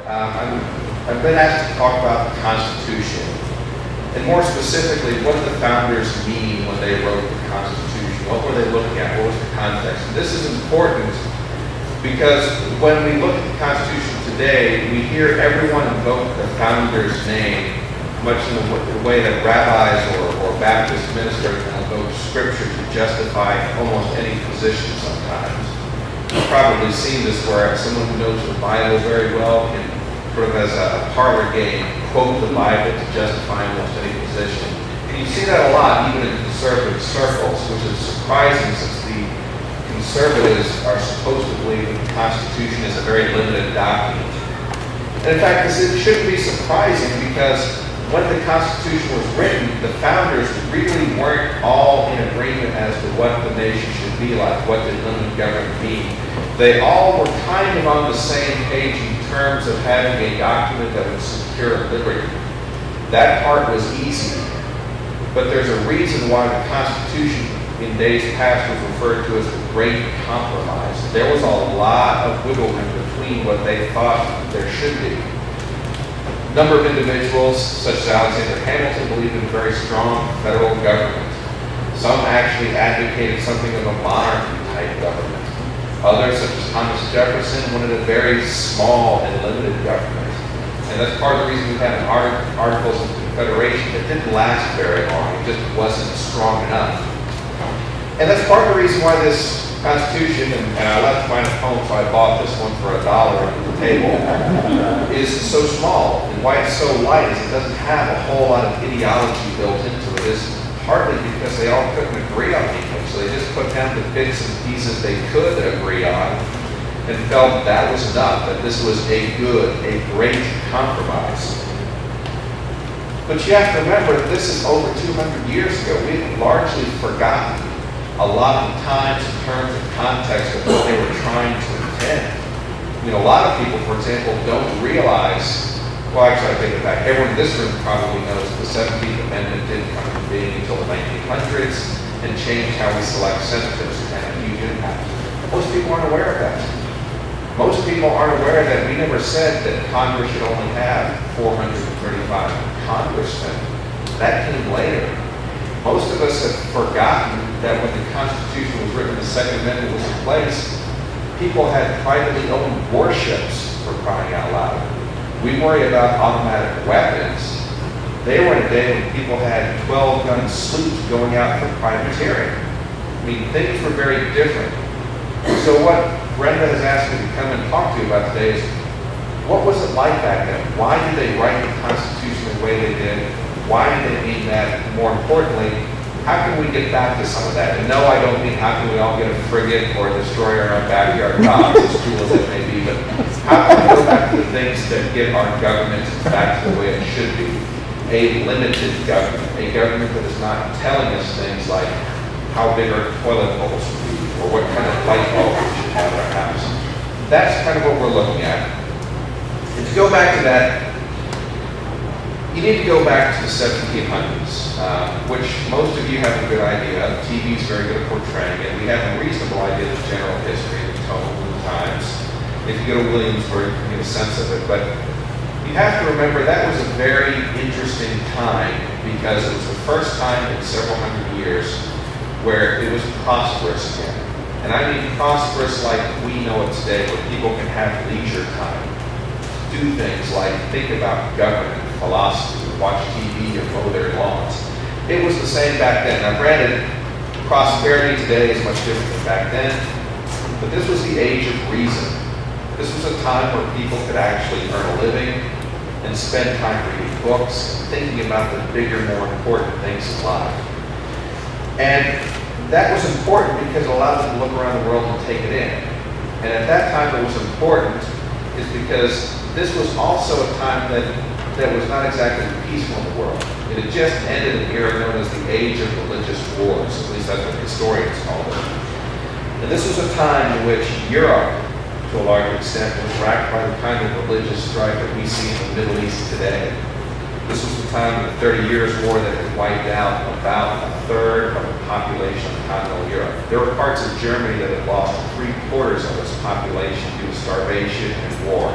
I've been asked to talk about the Constitution, and more specifically, what did the founders mean when they wrote the Constitution? What were they looking at? What was the context? And this is important because when we look at the Constitution today, we hear everyone invoke the founder's name, much in the way that rabbis or Baptist ministers invoke Scripture to justify almost any position sometimes. You've probably seen this where someone who knows the Bible very well can sort of as a parlor game quote the Bible to justify almost any position. And you see that a lot even in conservative circles, which is surprising since the conservatives are supposed to believe that the Constitution is a very limited document. And in fact, this shouldn't be surprising because when the Constitution was written, the founders really weren't all in agreement as to what the nation should be like, what did limited government mean. They all were kind of on the same page in terms of having a document that would secure liberty. That part was easy, but there's a reason why the Constitution in days past was referred to as the Great Compromise. There was a lot of wiggle room between what they thought there should be. A number of individuals, such as Alexander Hamilton, believed in a very strong federal government. Some actually advocated something of a monarchy-type government. Others, such as Thomas Jefferson, wanted a very small and limited government. And that's part of the reason we had Articles of Confederation that didn't last very long. It just wasn't strong enough. And that's part of the reason why this Constitution, and I left mine at home, so I bought this one for $1 at the table, is so small. And why it's so light is it doesn't have a whole lot of ideology built into it. It's partly because they all couldn't agree on anything. So they just put down the bits and pieces they could agree on and felt that was enough, that this was a great compromise. But you have to remember that this is over 200 years ago. We've largely forgotten a lot of times in terms of context of what they were trying to intend. I mean, a lot of people, for example, don't realize, well, actually, I take it back. Everyone in this room probably knows that the 17th Amendment didn't come into being until the 1900s and changed how we select senators and had a huge impact. Most people aren't aware of that. Most people aren't aware that we never said that Congress should only have 435 congressmen. That came later. Most of us have forgotten that when the Constitution was written, the Second Amendment was in place, people had privately owned warships, for crying out loud. We worry about automatic weapons. They were in a day when people had 12-gun sloops going out for privateering. I mean, things were very different. So what Brenda has asked me to come and talk to you about today is, what was it like back then? Why did they write the Constitution the way they did? Why did they mean that? More importantly, how can we get back to some of that? And no, I don't mean how can we all get a frigate or a destroyer on backyard docks, as cool as it may be, but how can we go back to the things that get our government back to the way it should be? A limited government, a government that is not telling us things like how big our toilet bowls should be or what kind of light bulb we should have in our house. That's kind of what we're looking at. And to go back to that, you need to go back to the 1700s, which most of you have a good idea of. TV is very good at portraying it. We have a reasonable idea of the general history, the tone, the times. If you go to Williamsburg, you can get a sense of it. But you have to remember that was a very interesting time because it was the first time in several hundred years where it was prosperous again. And I mean prosperous like we know it today, where people can have leisure time, do things like think about government, philosophy, watch TV, or mow their lawns. It was the same back then. Now granted, prosperity today is much different than back then, but this was the age of reason. This was a time where people could actually earn a living and spend time reading books and thinking about the bigger, more important things in life. And that was important because it allowed them to look around the world and take it in. And at that time it was important is because this was also a time that was not exactly peaceful in the world. It had just ended an era known as the Age of Religious Wars, at least that's what historians call it. And this was a time in which Europe, to a large extent, was racked by the kind of religious strife that we see in the Middle East today. This was the time of the 30 Years' War that had wiped out about a third of the population of continental Europe. There were parts of Germany that had lost 3/4 of its population due to starvation and war.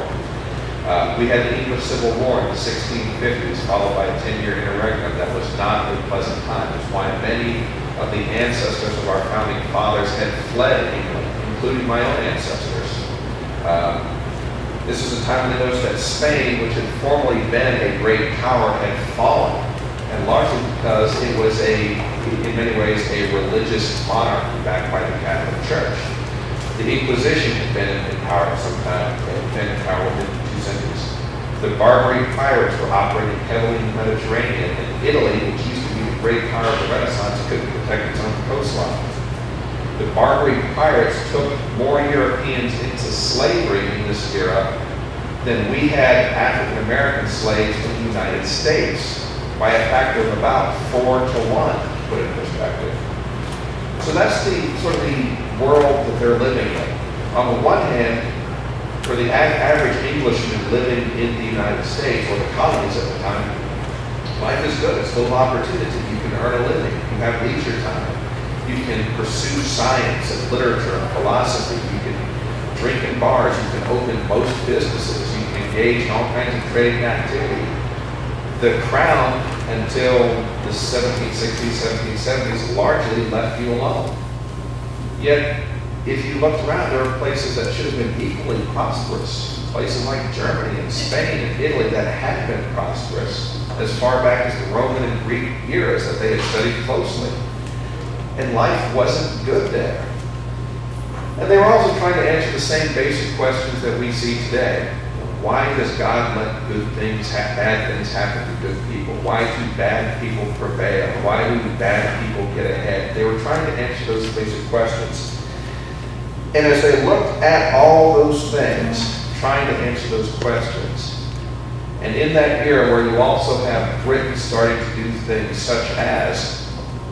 We had the English Civil War in the 1650s, followed by a 10-year interregnum that was not a pleasant time. It's why many of the ancestors of our founding fathers had fled England, including my own ancestors. This was a time when they noticed that Spain, which had formerly been a great power, had fallen, and largely because it was in many ways, a religious monarchy backed by the Catholic Church. The Inquisition had been in power for some time, been in power within 2 centuries. The Barbary pirates were operating heavily in the Mediterranean, and Italy, which used to be the great power of the Renaissance, couldn't protect its own coastline. The Barbary pirates took more Europeans into slavery in this era than we had African American slaves in the United States, by a factor of about 4 to 1, to put it in perspective. So that's the sort of the world that they're living in. On the one hand, for the average Englishman living in the United States, or the colonies at the time, life is good. It's full of opportunity. You can earn a living. You have leisure time. You can pursue science and literature and philosophy. You can drink in bars. You can open most businesses. You can engage in all kinds of trading activity. The crown, until the 1760s, 1770s, largely left you alone. Yet, if you looked around, there were places that should have been equally prosperous. Places like Germany and Spain and Italy that had been prosperous as far back as the Roman and Greek eras that they had studied closely. And life wasn't good there. And they were also trying to answer the same basic questions that we see today. Why does God let bad things happen to good people? Why do bad people prevail? Why do bad people get ahead? They were trying to answer those basic questions. And as they looked at all those things, trying to answer those questions, and in that era where you also have Britain starting to do things such as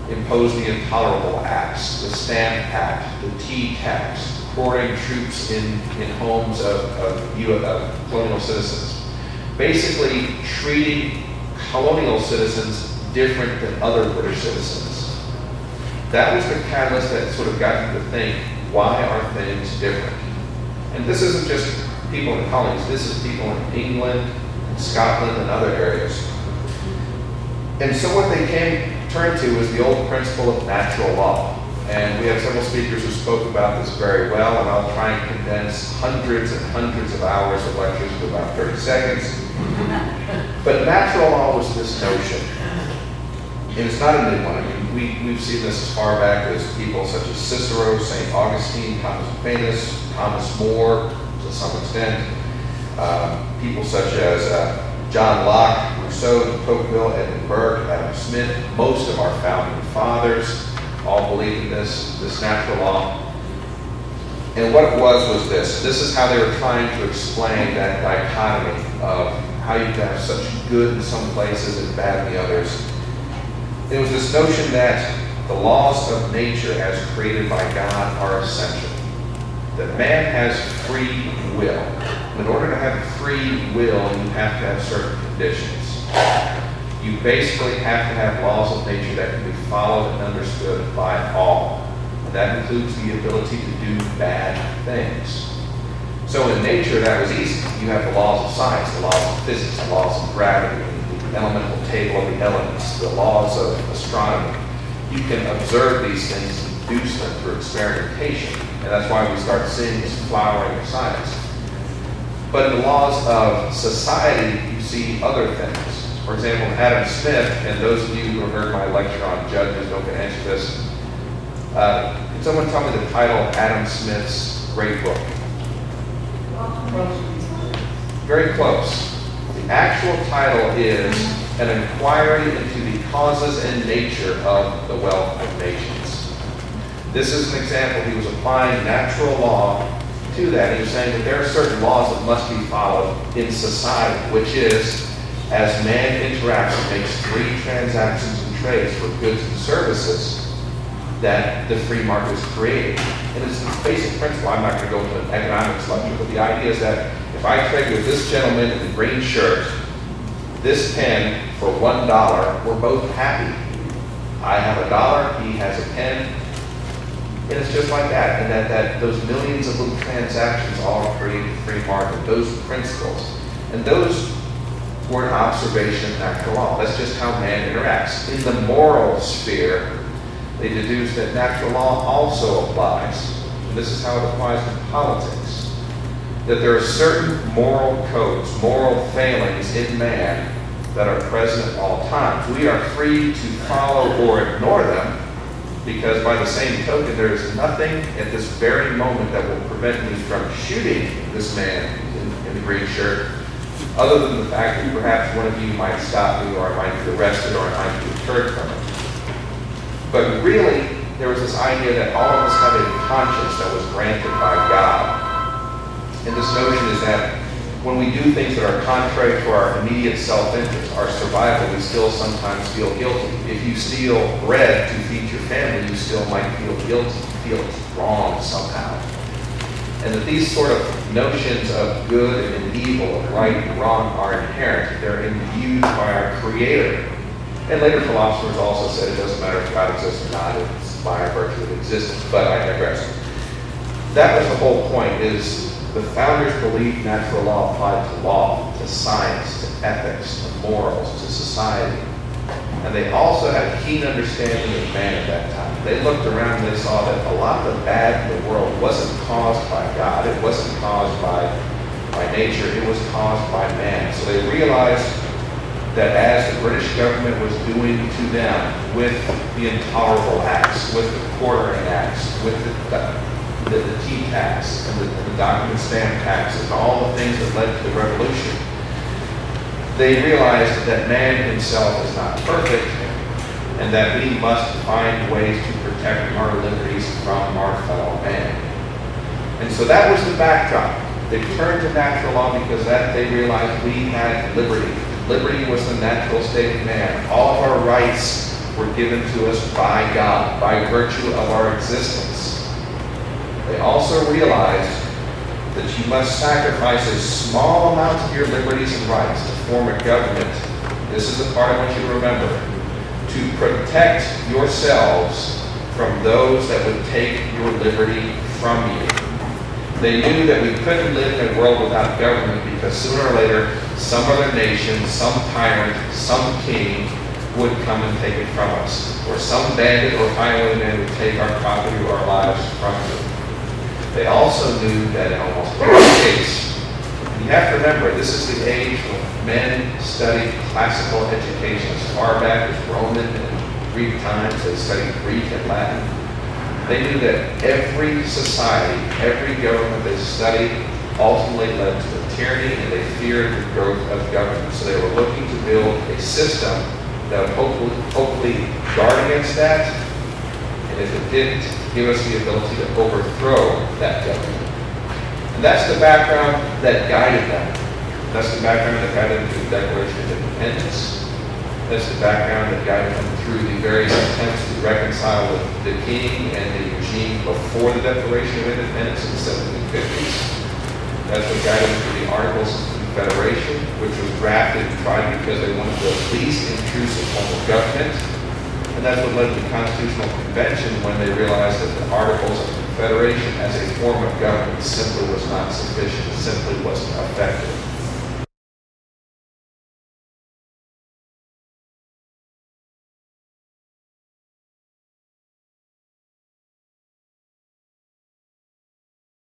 impose the intolerable acts, the Stamp Act, the tea tax, quartering troops in homes of colonial citizens, basically treating colonial citizens different than other British citizens. That was the catalyst that sort of got you to think, why are things different? And this isn't just people in colonies, this is people in England, Scotland, and other areas. And so what they turned to was the old principle of natural law. And we have several speakers who spoke about this very well, and I'll try and condense hundreds and hundreds of hours of lectures into about 30 seconds. But natural law was this notion, and it's not a new one. I mean, we've seen this as far back as people such as Cicero, St. Augustine, Thomas Aquinas, Thomas More, to some extent, people such as John Locke, Rousseau, Tocqueville, Edmund Burke, Adam Smith. Most of our founding fathers all believed in this natural law. And what it was this. This is how they were trying to explain that dichotomy of how you can have such good in some places and bad in the others. It was this notion that the laws of nature as created by God are essential. That man has free will. In order to have free will, you have to have certain conditions. You basically have to have laws of nature that can be followed and understood by all. And that includes the ability to do bad things. So in nature, that was easy. You have the laws of science, the laws of physics, the laws of gravity, the elemental table of the elements, the laws of astronomy. You can observe these things and deduce them through experimentation. And that's why we start seeing this flowering of science. But in the laws of society, you see other things. For example, Adam Smith, and those of you who have heard my lecture on judges don't get to answer this. Can someone tell me the title of Adam Smith's great book? Very close. The actual title is An Inquiry into the Causes and Nature of the Wealth of Nations. This is an example. He was applying natural law to that. He was saying that there are certain laws that must be followed in society, which is, as man interacts and makes free transactions and trades for goods and services, that the free market is created. And it's the basic principle. I'm not going to go into an economics lecture, but the idea is that if I trade with this gentleman in the green shirt, this pen for $1, we're both happy. I have $1, he has a pen, and it's just like that. And that those millions of little transactions all create a free market. Those principles. And those were an observation of natural law. That's just how man interacts. In the moral sphere, they deduced that natural law also applies. And this is how it applies in politics. That there are certain moral codes, moral failings in man that are present at all times. We are free to follow or ignore them, because by the same token, there is nothing at this very moment that will prevent me from shooting this man in the green shirt, other than the fact that perhaps one of you might stop me, or I might be arrested, or I might be deterred from it. But really, there was this idea that all of us have a conscience that was granted by God. And this notion is that when we do things that are contrary to our immediate self-interest, our survival, we still sometimes feel guilty. If you steal bread to feed your family, you still might feel guilty, feel it's wrong somehow. And that these sort of notions of good and evil, of right and wrong, are inherent. They're imbued by our Creator. And later philosophers also said it doesn't matter if God exists or not, it's by virtue of existence. But I digress. That was the whole point, is the founders believed natural law applied to law, to science, to ethics, to morals, to society. And they also had a keen understanding of man at that time. They looked around and they saw that a lot of the bad in the world wasn't caused by God. It wasn't caused by nature. It was caused by man. So they realized that as the British government was doing to them with the intolerable acts, with the quartering acts, with the tea tax and the document stamp tax and all the things that led to the revolution, they realized that man himself is not perfect and that we must find ways to protect our liberties from our fellow man. And so that was the backdrop. They turned to natural law because that they realized we had liberty. Liberty was the natural state of man. All of our rights were given to us by God, by virtue of our existence. They also realized that you must sacrifice a small amount of your liberties and rights to form a government. This is the part I want you to remember. To protect yourselves from those that would take your liberty from you. They knew that we couldn't live in a world without government because sooner or later, some other nation, some tyrant, some king would come and take it from us. Or some bandit or highwayman would take our property or our lives from us. They also knew that in almost every case, you have to remember, this is the age when men studied classical education as far back as Roman and Greek times. They studied Greek and Latin. They knew that every society, every government they studied ultimately led to tyranny, and they feared the growth of government. So they were looking to build a system that would hopefully guard against that, and if it didn't, give us the ability to overthrow that government. And that's the background that guided them. That's the background that guided them through the Declaration of Independence. That's the background that guided them through the various attempts to reconcile with the king and the regime before the Declaration of Independence in the 1750s. That's what guided them through the Articles of Confederation, which was drafted and tried because they wanted the least intrusive form of government. And that's what led to the Constitutional Convention when they realized that the Articles of Confederation as a form of government simply was not sufficient, simply wasn't effective.